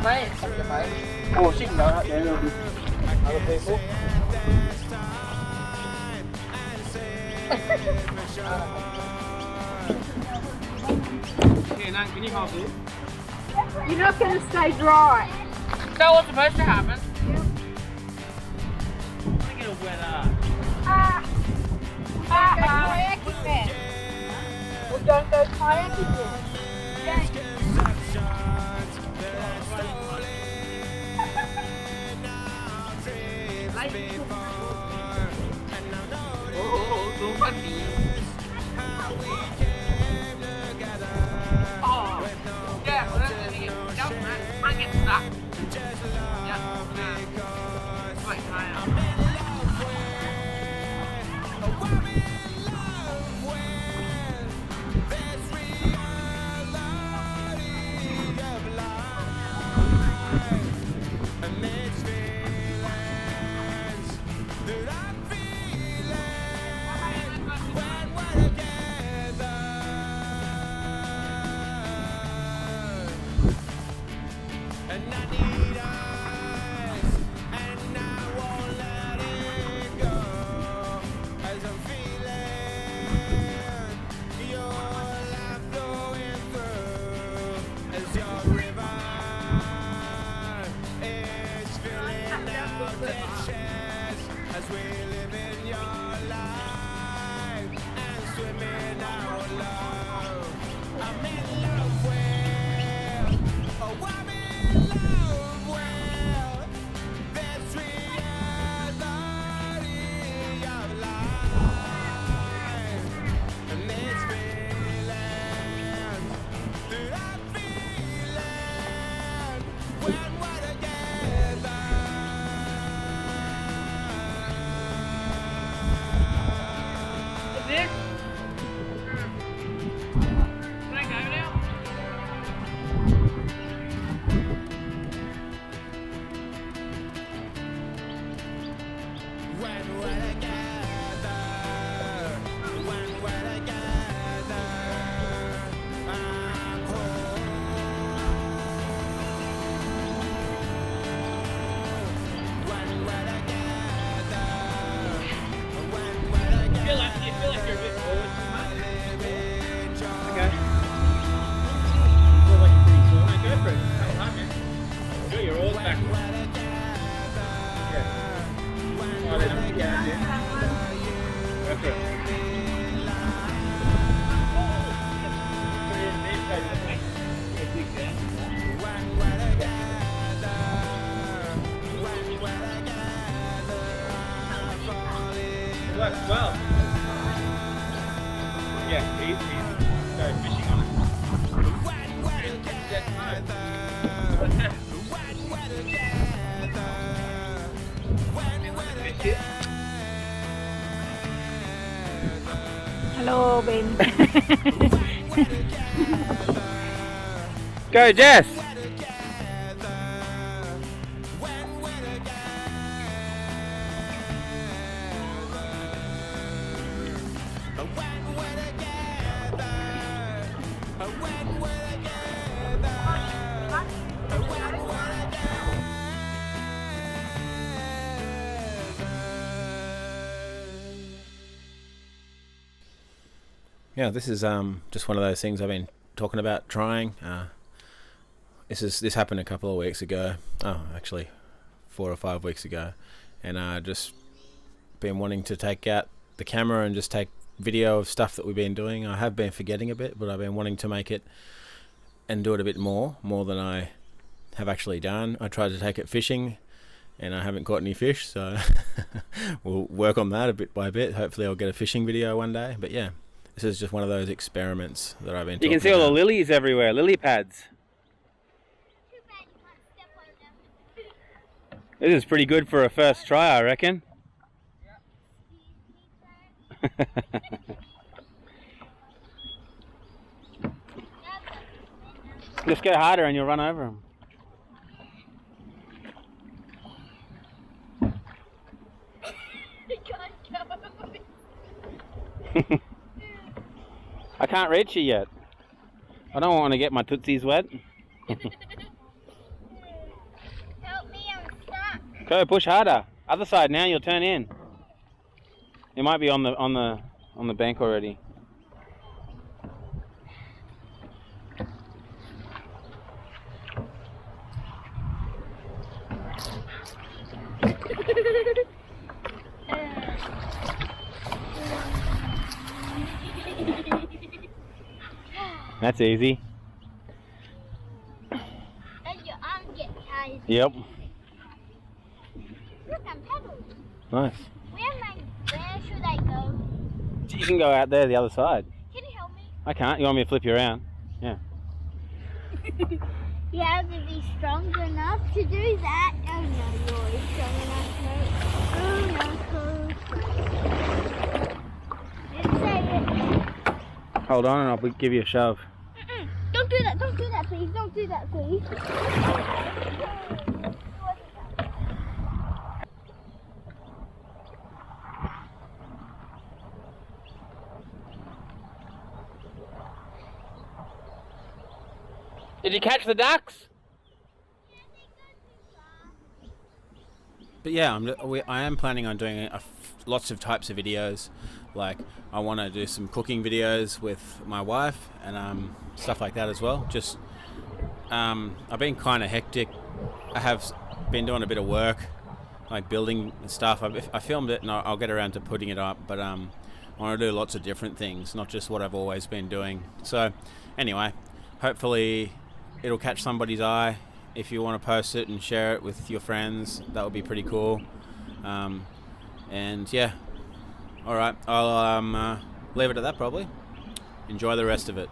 Mate, oh, she can go out there with other people. Here, Nan, can you hold this? You're not going to stay dry. Is that what's supposed to happen? I think it'll wet up. Kayaking then. Well, don't go kayaking then. Oh, so funny. Oh, yeah, well, that's the thing. Jump, man. I get stuck. Yeah, wait, I am. Well, yeah, he's go fishing on it. Hello, Ben. Go, Jess! Yeah, this is just one of those things I've been talking about trying. This happened a couple of weeks ago. Oh, actually, 4 or 5 weeks ago, and just been wanting to take out the camera and just take video of stuff that we've been doing. I have been forgetting a bit, but I've been wanting to make it and do it a bit more than I have actually done. I tried to take it fishing, and I haven't caught any fish, so we'll work on that a bit by bit. Hopefully, I'll get a fishing video one day. But yeah. This is just one of those experiments that I've been talking about. You can see all the lilies everywhere, lily pads. This is pretty good for a first try, I reckon. Just go harder and you'll run over them. I can't reach you yet. I don't want to get my tootsies wet. Go, push harder. Other side now, you'll turn in. It might be on the bank already. That's easy. And your arms get tired. Yep. Look, I'm pedaling. Nice. Where should I go? You can go out there the other side. Can you help me? I can't. You want me to flip you around? Yeah. You have to be strong enough to do that. Oh no, you're strong enough, mate. Oh no, didn't say it. Hold on and I'll give you a shove. Don't do that, please. Don't do that, please. Did you catch the ducks? But yeah, I am planning on doing lots of types of videos. Like, I want to do some cooking videos with my wife and stuff like that as well. Just, I've been kind of hectic. I have been doing a bit of work, like building stuff. I filmed it and I'll get around to putting it up. But I want to do lots of different things, not just what I've always been doing. So anyway, hopefully it'll catch somebody's eye. If you want to post it and share it with your friends, that would be pretty cool. And yeah, all right, I'll leave it at that probably. Enjoy the rest of it.